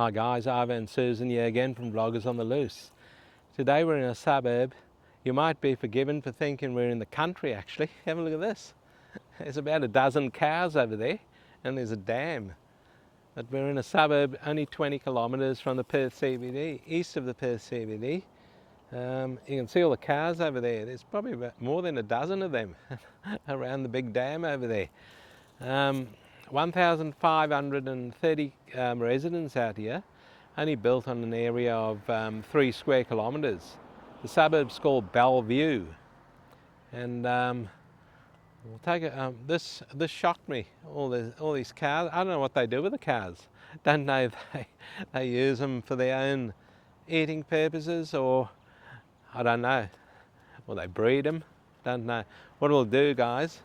Hi guys, Ivan and Susan here again from Vloggers on the Loose. Today we're in a suburb. You might be forgiven for thinking we're in the country actually. Have a look at this. There's about a dozen cows over there and there's a dam. But we're in a suburb only 20 kilometres from the Perth CBD, east of the Perth CBD. You can see all the cows over there. There's probably about more than a dozen of them around the big dam over there. 1,530 residents out here, only built on an area of 3 square kilometres. The suburb's called Bellevue, and we'll take it. This shocked me. All these cars. I don't know what they do with the cars. Don't know if they use them for their own eating purposes, or I don't know. Or they breed them. Don't know. What we'll do, guys,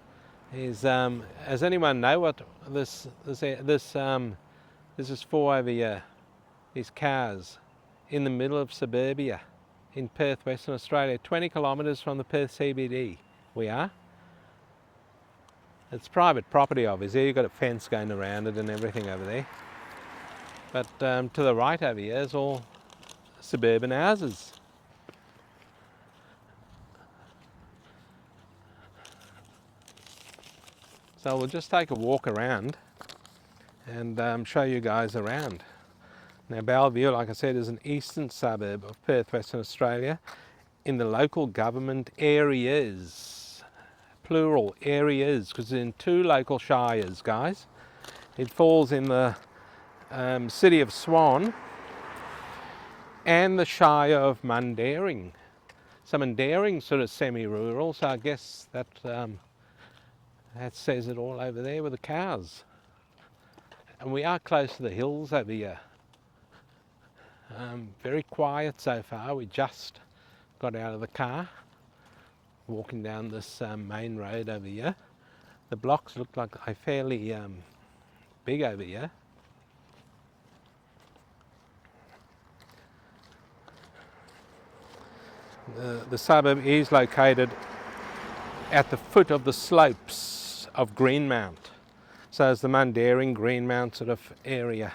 is does anyone know what this is for over here? These cars in the middle of suburbia in Perth, Western Australia, 20 kilometres from the Perth CBD. We are. It's private property, obviously. You've got a fence going around it and everything over there. But to the right over here is all suburban houses. So we'll just take a walk around and show you guys around. Now Bellevue, like I said, is an eastern suburb of Perth, Western Australia, in the local government areas, plural areas, because it's in 2 local shires, guys. It falls in the city of Swan and the shire of Mundaring. So Mundaring's sort of semi-rural, so I guess that says it all over there with the cows. And we are close to the hills over here. Very quiet so far. We just got out of the car, walking down this main road over here. The blocks look like they're fairly big over here. The suburb is located at the foot of the slopes of Greenmount. So it's the Mundaring Greenmount sort of area.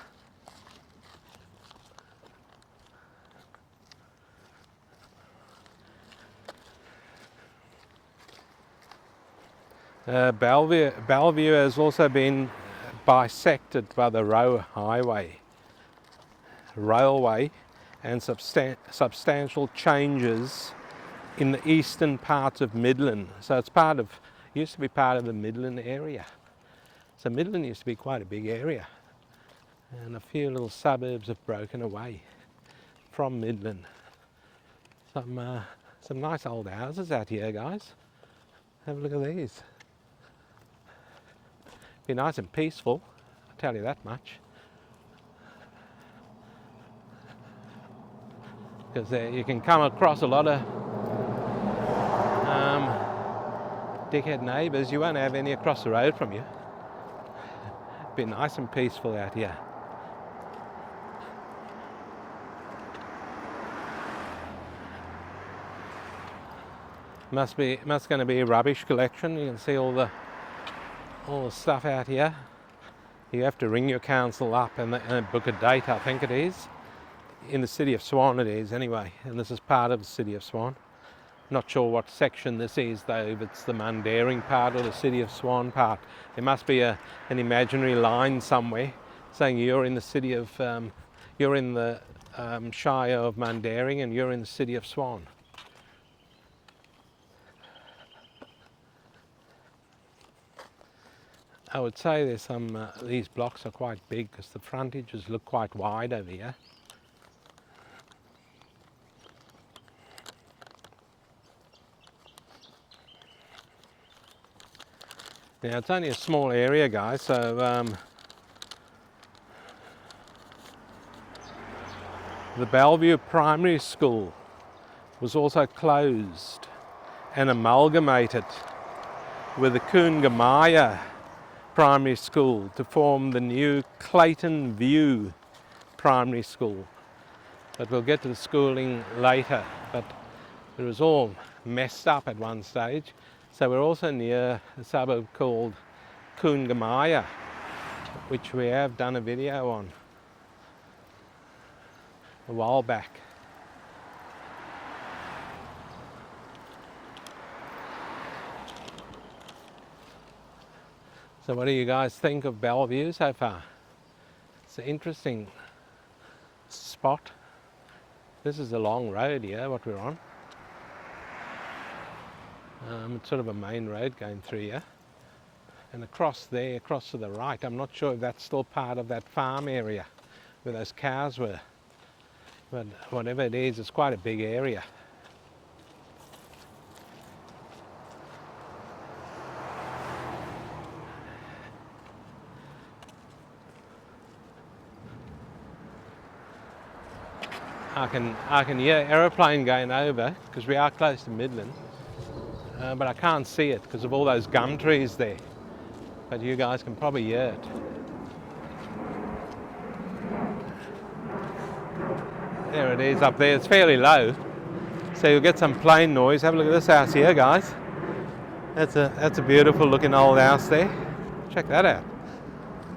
Bellevue has also been bisected by the railway and substantial changes in the eastern parts of Midland. So it's used to be part of the Midland area. So Midland used to be quite a big area, and a few little suburbs have broken away from Midland. Some nice old houses out here, guys. Have a look at these. Be nice and peaceful, I'll tell you that much. Because you can come across a lot of dickhead neighbours. You won't have any across the road from you. Be nice and peaceful out here. Must going to be a rubbish collection. You can see all the stuff out here. You have to ring your council up and book a date, I think it is. In the city of Swan it is anyway, and this is part of the city of Swan. Not sure what section this is though, if it's the Mundaring part or the city of Swan part. There must be an imaginary line somewhere saying you're in the city of, you're in the shire of Mundaring and you're in the city of Swan. I would say there's some, these blocks are quite big because the frontages look quite wide over here. Now it's only a small area, guys, so the Bellevue Primary School was also closed and amalgamated with the Coongamaya Primary School to form the new Clayton View Primary School. But we'll get to the schooling later, but it was all messed up at one stage. So we're also near a suburb called Coongamaya, which we have done a video on. a while back. So what do you guys think of Bellevue so far? It's an interesting spot. This is a long road here, what we're on. It's sort of a main road going through here. And across there, across to the right, I'm not sure if that's still part of that farm area where those cows were. But whatever it is, it's quite a big area. I can hear an aeroplane going over because we are close to Midland, but I can't see it because of all those gum trees there. But you guys can probably hear it. There it is up there. It's fairly low, so you'll get some plane noise. Have a look at this house here, guys. That's a beautiful looking old house there. Check that out.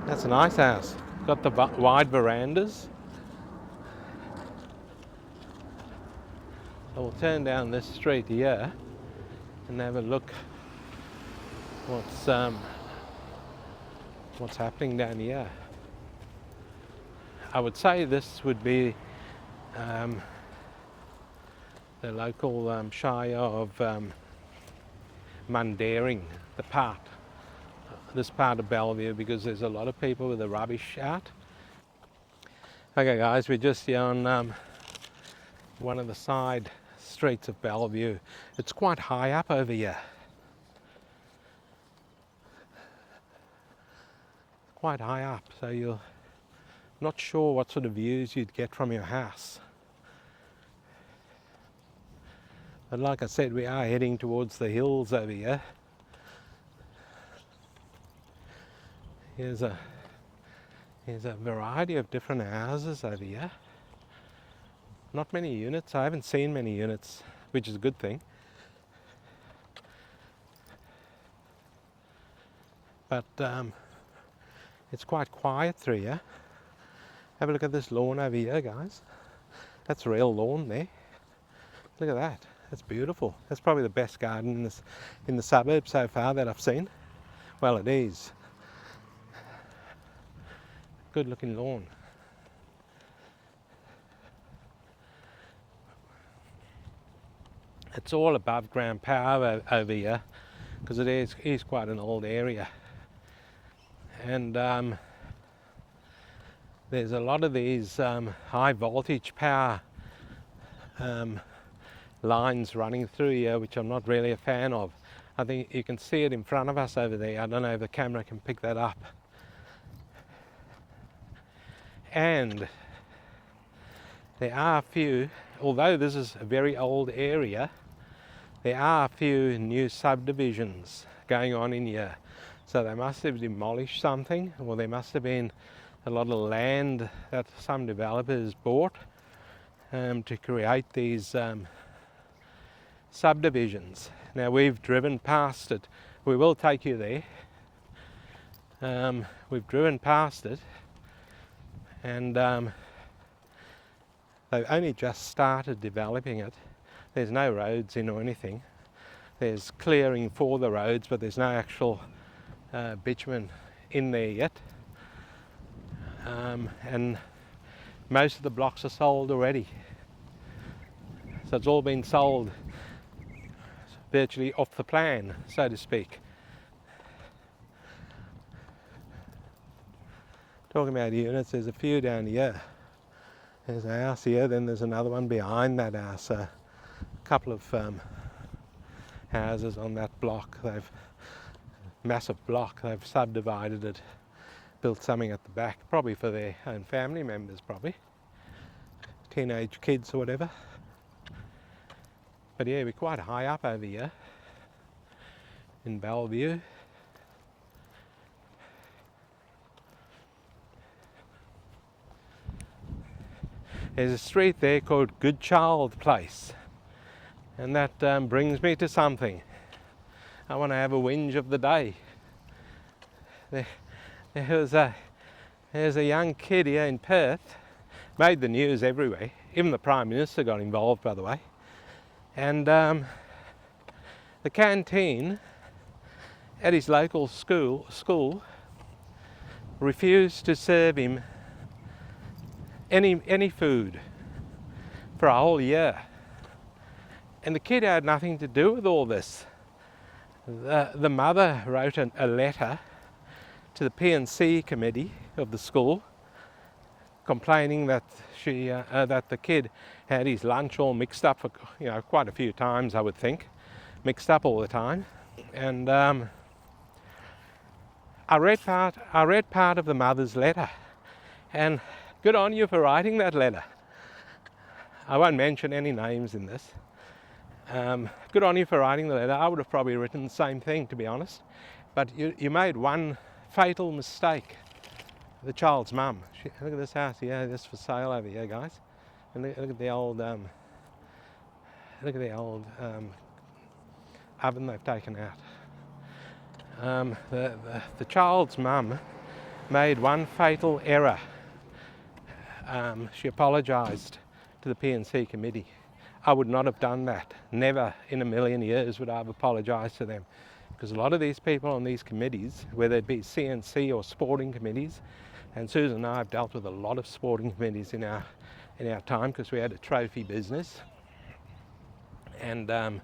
That's a nice house. Got the wide verandas. So we'll turn down this street here and have a look what's happening down here. I would say this would be the local shire of Mundaring, this part of Bellevue, because there's a lot of people with the rubbish out. Okay guys, we're just here on one of the side streets of Bellevue. It's quite high up over here. Quite high up, so you're not sure what sort of views you'd get from your house. But like I said, we are heading towards the hills over here. Here's a variety of different houses over here. Not many units. I haven't seen many units, which is a good thing. But it's quite quiet through here. Have a look at this lawn over here, guys. That's real lawn there. Look at that. That's beautiful. That's probably the best garden in the suburb so far that I've seen. Well, it is. Good looking lawn. It's all above ground power over here because it is quite an old area. And there's a lot of these high voltage power lines running through here, which I'm not really a fan of. I think you can see it in front of us over there. I don't know if the camera can pick that up. And there are a few, although this is a very old area, there are a few new subdivisions going on in here. So they must have demolished something, or there must have been a lot of land that some developers bought to create these subdivisions. Now we've driven past it. We will take you there. We've driven past it, and they've only just started developing it. There's no roads in or anything. There's clearing for the roads, but there's no actual bitumen in there yet. And most of the blocks are sold already. So it's all been sold virtually off the plan, so to speak. Talking about units, there's a few down here. There's a house here, then there's another one behind that house. A couple of houses on that block. Massive block. They've subdivided it, built something at the back, probably for their own family members, probably teenage kids or whatever. But yeah, we're quite high up over here in Bellevue. There's a street there called Good Child Place, and that brings me to something. I want to have a whinge of the day. There's a young kid here in Perth, made the news everywhere. Even the Prime Minister got involved, by the way. And the canteen at his local school refused to serve him any food for a whole year. And the kid had nothing to do with all this. The mother wrote a letter to the P&C committee of the school complaining that that the kid had his lunch all mixed up for quite a few times, I would think, mixed up all the time. And I read part of the mother's letter, and good on you for writing that letter. I won't mention any names in this. Good on you for writing the letter. I would have probably written the same thing, to be honest. But you made one fatal mistake. The child's mum. Look at this house here. This for sale over here, guys. And look at the old oven they've taken out. The child's mum made one fatal error. She apologised to the P&C committee. I would not have done that. Never in a million years would I have apologised to them. Because a lot of these people on these committees, whether it be CNC or sporting committees, and Susan and I have dealt with a lot of sporting committees in our time because we had a trophy business. And I'm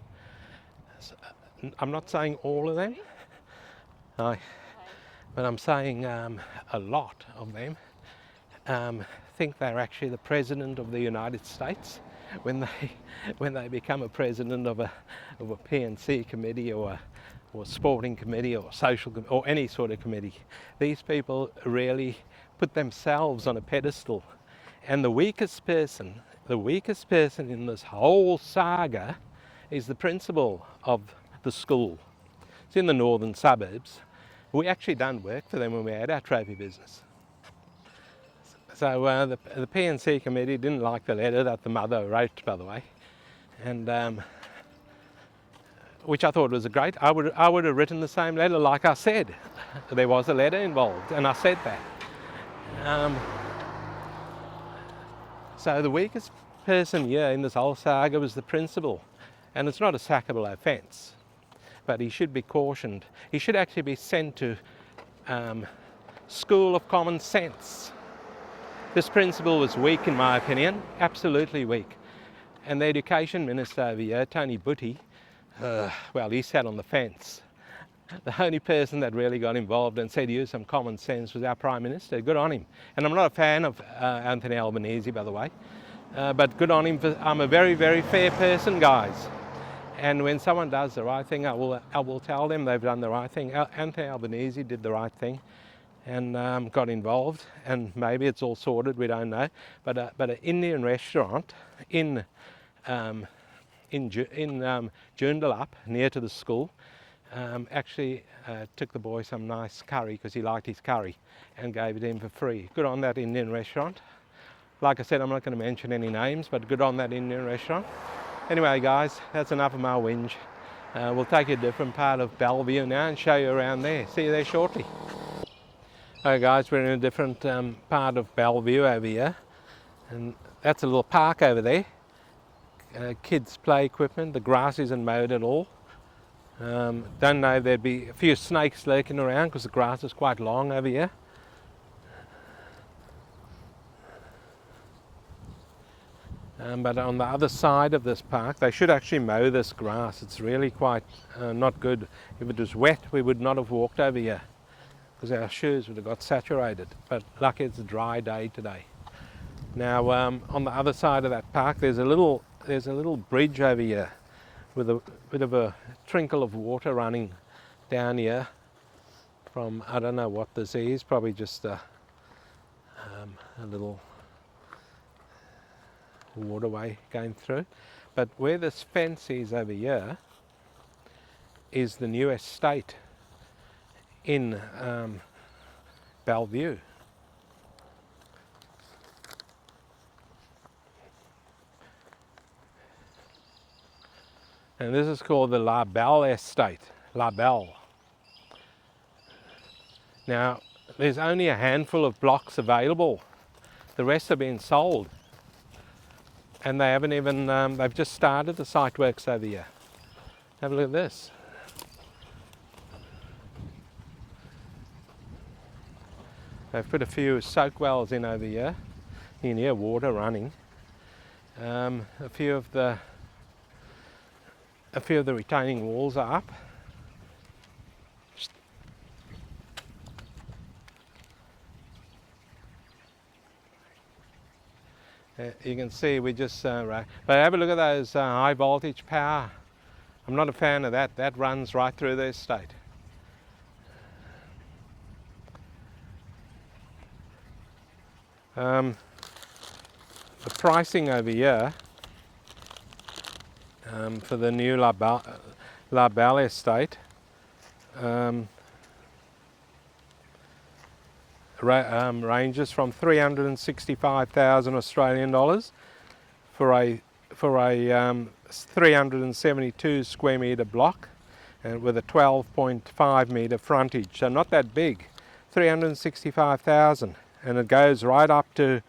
not saying all of them, but I'm saying a lot of them think they're actually the President of the United States when they become a president of a P&C committee or a sporting committee or social or any sort of committee. These people really put themselves on a pedestal, and the weakest person in this whole saga is the principal of the school. It's in the northern suburbs. We actually done work for them when we had our trophy business. So the P&C committee didn't like the letter that the mother wrote, by the way, and which I thought was great. I would have written the same letter, like I said. There was a letter involved, and I said that. So the weakest person here in this whole saga was the principal, and it's not a sackable offence, but he should be cautioned. He should actually be sent to School of Common Sense. This principal was weak, in my opinion, absolutely weak. And the Education Minister over here, Tony Butty, well, he sat on the fence. The only person that really got involved and said use some common sense was our Prime Minister. Good on him. And I'm not a fan of Anthony Albanese, by the way, but good on him. I'm a very, very fair person, guys. And when someone does the right thing, I will tell them they've done the right thing. Anthony Albanese did the right thing and got involved, and maybe it's all sorted, we don't know. But an Indian restaurant in Joondalup, near to the school, actually took the boy some nice curry because he liked his curry and gave it to him for free. Good on that Indian restaurant. Like I said, I'm not going to mention any names, but good on that Indian restaurant. Anyway, guys, that's enough of my whinge. We'll take you a different part of Bellevue now and show you around there. See you there shortly. Okay, guys, we're in a different part of Bellevue over here, and that's a little park over there. Kids' play equipment. The grass isn't mowed at all. Don't know, there'd be a few snakes lurking around because the grass is quite long over here. But on the other side of this park, they should actually mow this grass. It's really quite not good. If it was wet, we would not have walked over here because our shoes would have got saturated. But lucky it's a dry day today. Now, on the other side of that park, there's a little bridge over here with a bit of a trickle of water running down here from, I don't know what this is, probably just a little waterway going through. But where this fence is over here is the new estate in Bellevue. And this is called the La Belle Estate, La Belle. Now, there's only a handful of blocks available. The rest are being sold. And they haven't even, they've just started the site works over here. Have a look at this. They've put a few soak wells in over here. You can hear water running. A few of the retaining walls are up. You can see we just, but have a look at those high voltage power. I'm not a fan of that. That runs right through the estate. The pricing over here for the new La Belle estate ranges from 365,000 Australian dollars for a 372 square metre block and with a 12.5 metre frontage, so not that big. 365,000, and it goes right up to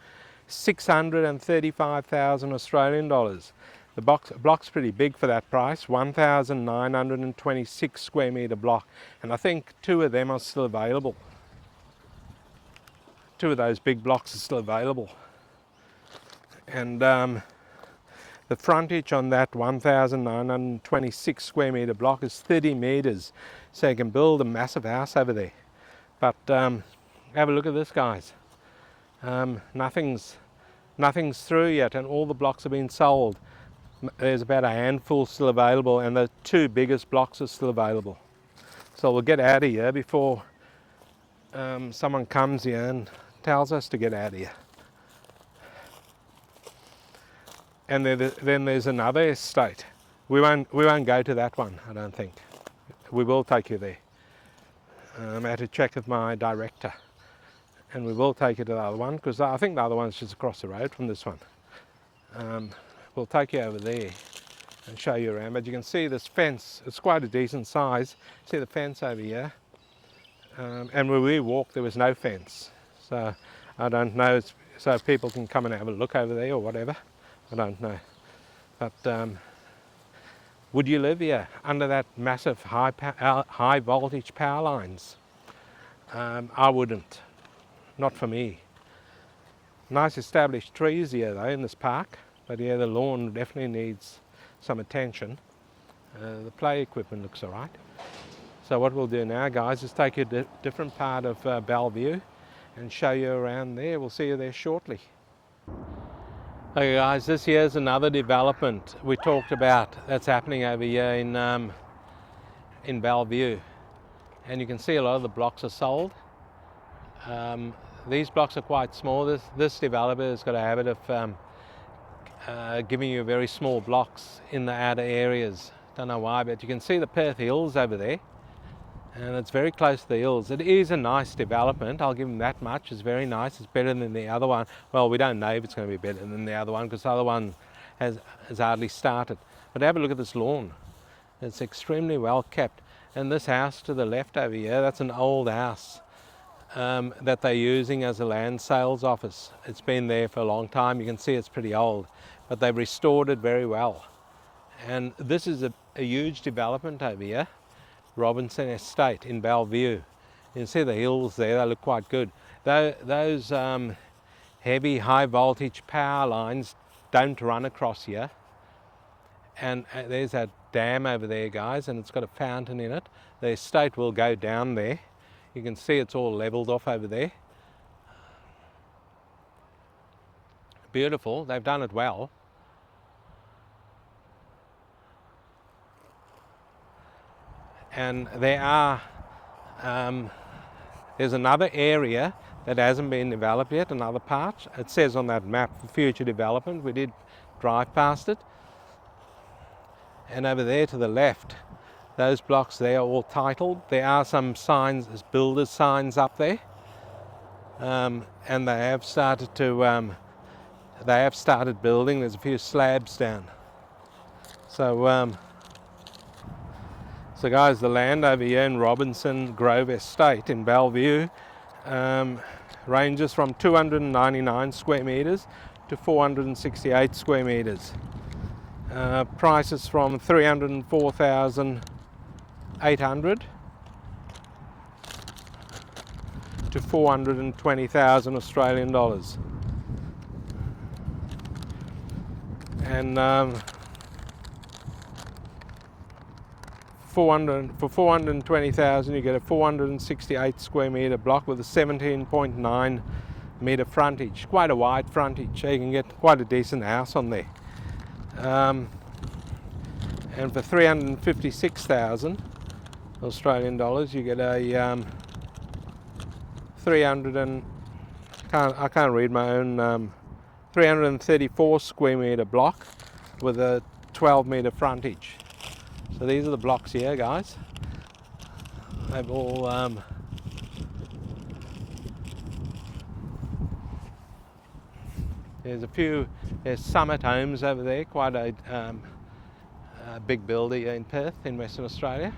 635,000 Australian dollars. The block's pretty big for that price, 1,926 square metre block, and I think 2 of them are still available. 2 of those big blocks are still available. And the frontage on that 1,926 square metre block is 30 metres, so you can build a massive house over there. But have a look at this, guys. Nothing's through yet, and all the blocks have been sold. There's about a handful still available, and the 2 biggest blocks are still available. So we'll get out of here before someone comes here and tells us to get out of here. And then there's another estate. We won't go to that one, I don't think. We will take you there. I had to check with my director, and we will take you to the other one, because I think the other one's just across the road from this one. We'll take you over there and show you around, but you can see this fence. It's quite a decent size. See the fence over here, and where we walked there was no fence, so I don't know, so people can come and have a look over there or whatever. I don't know, but would you live here under that massive high voltage power lines? I wouldn't, not for me. Nice established trees here though in this park, but yeah, the lawn definitely needs some attention. The play equipment looks alright. So what we'll do now, guys, is take you to a different part of Bellevue and show you around there. We'll see you there shortly. Okay guys, this here's another development we talked about that's happening over here in Bellevue, and you can see a lot of the blocks are sold. These blocks are quite small. This developer has got a habit of giving you very small blocks in the outer areas. Don't know why, but you can see the Perth hills over there, and it's very close to the hills. It is a nice development, I'll give them that much. It's very nice. It's better than the other one. Well, we don't know if it's going to be better than the other one, because the other one has hardly started. But have a look at this lawn. It's extremely well kept. And this house to the left over here, that's an old house that they're using as a land sales office. It's been there for a long time. You can see it's pretty old, but they've restored it very well. And this is a huge development over here, Robinson Estate in Bellevue. You can see the hills there, they look quite good. Those heavy high voltage power lines don't run across here. And there's a dam over there, guys, and it's got a fountain in it. The estate will go down there. You can see it's all leveled off over there. Beautiful, they've done it well. And there's another area that hasn't been developed yet, another part. It says on that map for future development. We did drive past it. And over there to the left, those blocks there are all titled. There are some signs, there's builders signs up there, and they have started building. There's a few slabs down. So guys, the land over here in Robinson Grove Estate in Bellevue ranges from 299 square metres to 468 square metres. Prices from 304,800 to 420,000 Australian dollars. And for 420,000 you get a 468 square metre block with a 17.9 metre frontage, quite a wide frontage, so you can get quite a decent house on there. And for 356,000 Australian dollars you get a 334 square metre block with a 12 metre frontage. So these are the blocks here, guys. They've all there's Summit Homes over there, quite a big builder here in Perth in Western Australia,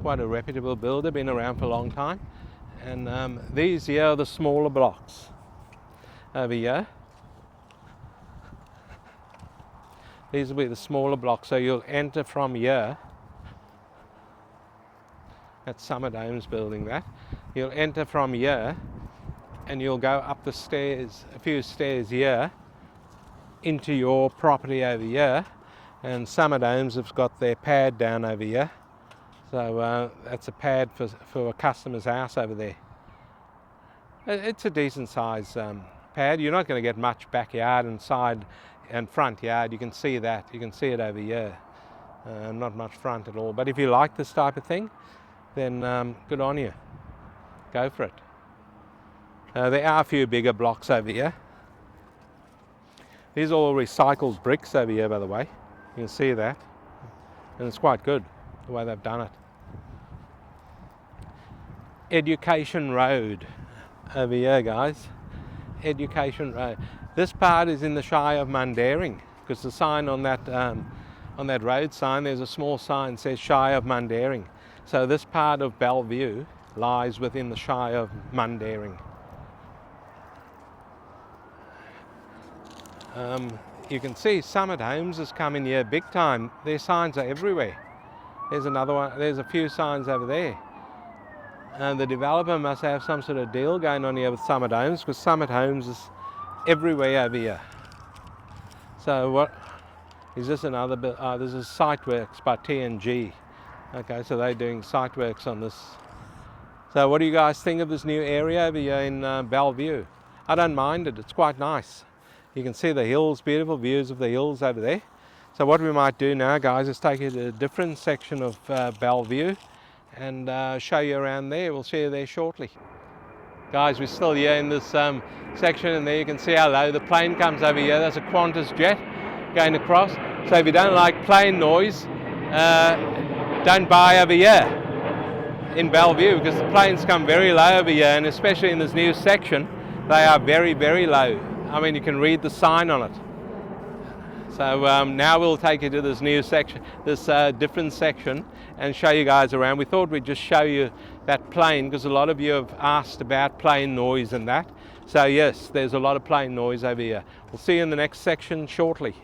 quite a reputable builder, been around for a long time. And these here are the smaller blocks over here. These will be the smaller blocks, so you'll enter from here. That's Summit Homes building that. You'll enter from here and you'll go up the stairs, a few stairs here, into your property over here. And Summit Homes have got their pad down over here. So that's a pad for a customer's house over there. It's a decent size pad. You're not going to get much backyard and side and front yard. You can see that. You can see it over here. Not much front at all. But if you like this type of thing, then good on you. Go for it. There are a few bigger blocks over here. These are all recycled bricks over here, by the way. You can see that. And it's quite good, the way they've done it. Education Road over here, guys. Education Road. This part is in the Shire of Mundaring, because the sign on that road sign, there's a small sign that says Shire of Mundaring. So this part of Bellevue lies within the Shire of Mundaring. You can see Summit Homes has come in here big time. Their signs are everywhere. There's another one, there's a few signs over there. And the developer must have some sort of deal going on here with Summit Homes, because Summit Homes is everywhere over here. So what is this? Another bit? This is Siteworks by T&G. Okay, so they're doing site works on this. So what do you guys think of this new area over here in Bellevue? I don't mind it. It's quite nice. You can see the hills, beautiful views of the hills over there. So what we might do now, guys, is take you to a different section of Bellevue and show you around there. We'll see you there shortly. Guys, we're still here in this section, and there you can see how low the plane comes over here. That's a Qantas jet going across. So if you don't like plane noise, don't buy over here in Bellevue, because the planes come very low over here, and especially in this new section, they are very, very low. I mean, you can read the sign on it. So now we'll take you to this new section, this different section, and show you guys around. We thought we'd just show you that plane, because a lot of you have asked about plane noise and that. So yes, there's a lot of plane noise over here. We'll see you in the next section shortly.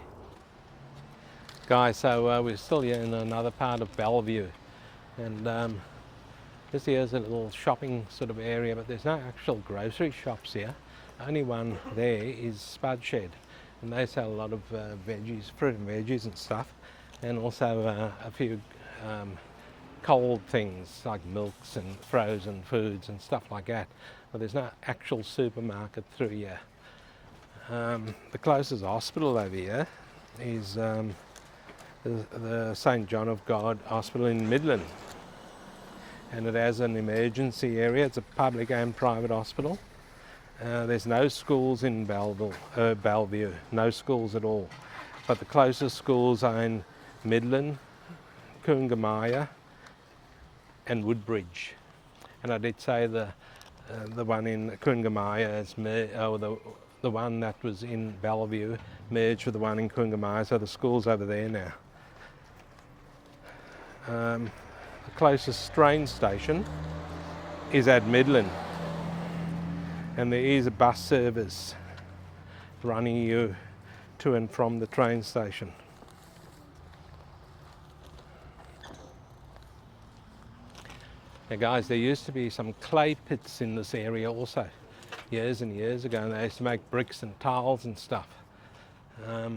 Guys, so we're still here in another part of Bellevue, and this here is a little shopping sort of area, but there's no actual grocery shops here. Only one there is Spud Shed, and they sell a lot of veggies, fruit and veggies and stuff, and also a few cold things like milks and frozen foods and stuff like that. But there's no actual supermarket through here. The closest hospital over here is the St. John of God Hospital in Midland, and it has an emergency area. It's a public and private hospital. There's no schools in Bellevue, no schools at all. But the closest schools are in Midland, Coongamaya and Woodbridge. And I did say the one in Coongamaya is the one that was in Bellevue merged with the one in Coongamaya, so the school's over there now. The closest train station is at Midland, and there is a bus service running you to and from the train station. Now guys, there used to be some clay pits in this area also, years and years ago, and they used to make bricks and tiles and stuff. But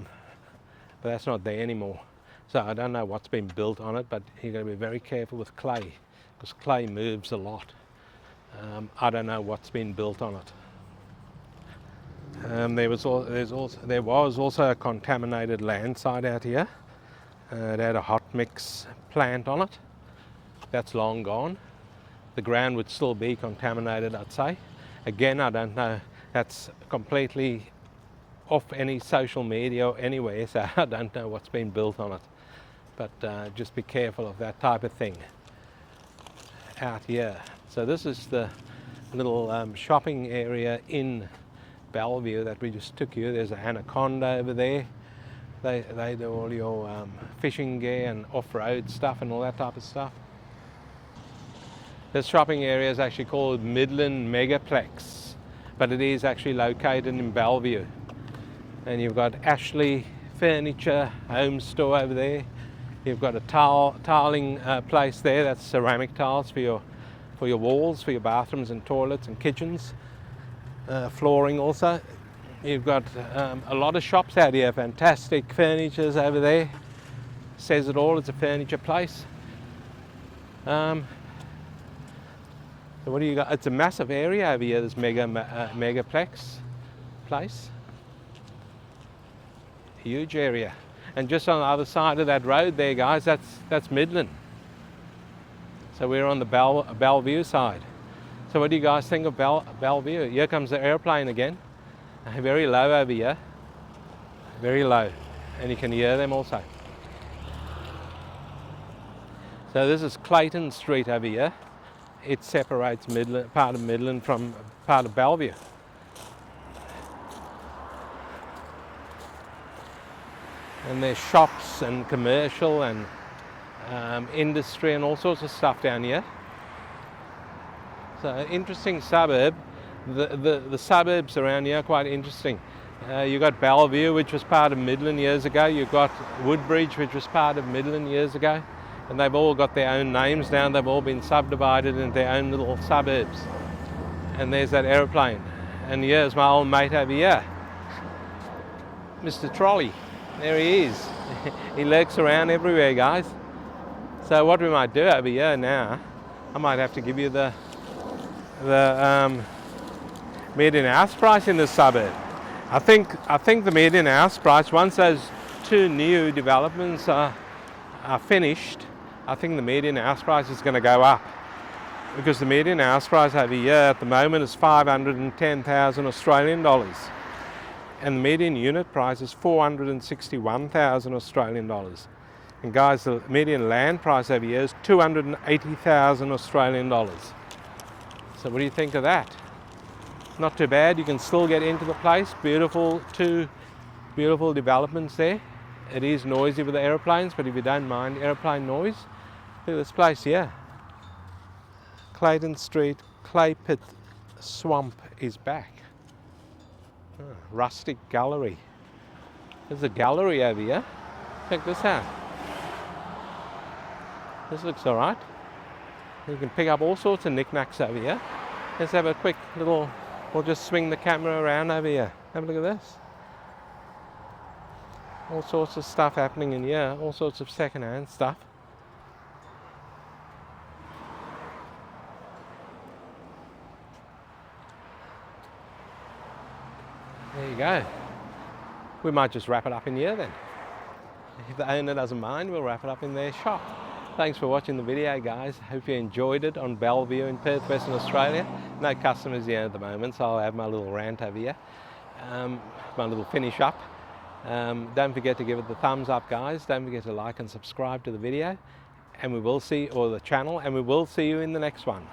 that's not there anymore. So I don't know what's been built on it, but you've got to be very careful with clay, because clay moves a lot. I don't know what's been built on it. There was also a contaminated land site out here. It had a hot mix plant on it. That's long gone. The ground would still be contaminated, I'd say. Again, I don't know. That's completely off any social media or anywhere, so I don't know what's been built on it. But just be careful of that type of thing out here. So this is the little shopping area in Bellevue that we just took you. There's an anaconda over there. They do all your fishing gear and off-road stuff and all that type of stuff. This shopping area is actually called Midland Megaplex, but it is actually located in Bellevue. And you've got Ashley Furniture Home Store over there. You've got a tiling place there. That's ceramic tiles for your walls, for your bathrooms and toilets and kitchens. Flooring also. You've got a lot of shops out here. Fantastic furnitures over there. Says it all. It's a furniture place. So what do you got? It's a massive area over here, this megaplex place. Huge area. And just on the other side of that road there, guys, that's Midland. So we're on the Bellevue side. So what do you guys think of Bellevue? Here comes the airplane again. Very low over here. Very low. And you can hear them also. So this is Clayton Street over here. It separates Midland, part of Midland from part of Bellevue. And there's shops and commercial and industry and all sorts of stuff down here. So interesting suburb. The suburbs around here are quite interesting. You've got Bellevue, which was part of Midland years ago. You've got Woodbridge, which was part of Midland years ago. And they've all got their own names now. They've all been subdivided into their own little suburbs. And there's that aeroplane. And here's my old mate over here, Mr. Trolley. There he is. He lurks around everywhere, guys. So what we might do over here now, I might have to give you the median house price in this suburb. I think the median house price, once those two new developments are finished, I think the median house price is going to go up, because the median house price over here at the moment is 510,000 Australian dollars, and the median unit price is 461,000 Australian dollars. And guys, the median land price over here is 280,000 Australian dollars. So what do you think of that? Not too bad. You can still get into the place. Two beautiful developments there. It is noisy with the aeroplanes, but if you don't mind airplane noise, look at this place here. Clayton Street, Clay Pit Swamp is back. Rustic gallery. There's a gallery over here. Check this out. This looks all right. You can pick up all sorts of knickknacks over here. Let's have a quick little, we'll just swing the camera around over here. Have a look at this. All sorts of stuff happening in here, all sorts of second-hand stuff. There you go. We might just wrap it up in here then. If the owner doesn't mind, we'll wrap it up in their shop. Thanks for watching the video, guys. Hope you enjoyed it on Bellevue in Perth, Western Australia. No customers here at the moment, so I'll have my little rant over here. My little finish up. Don't forget to give it the thumbs up, guys. Don't forget to like and subscribe to the video, and we will see, or the channel, and we will see you in the next one.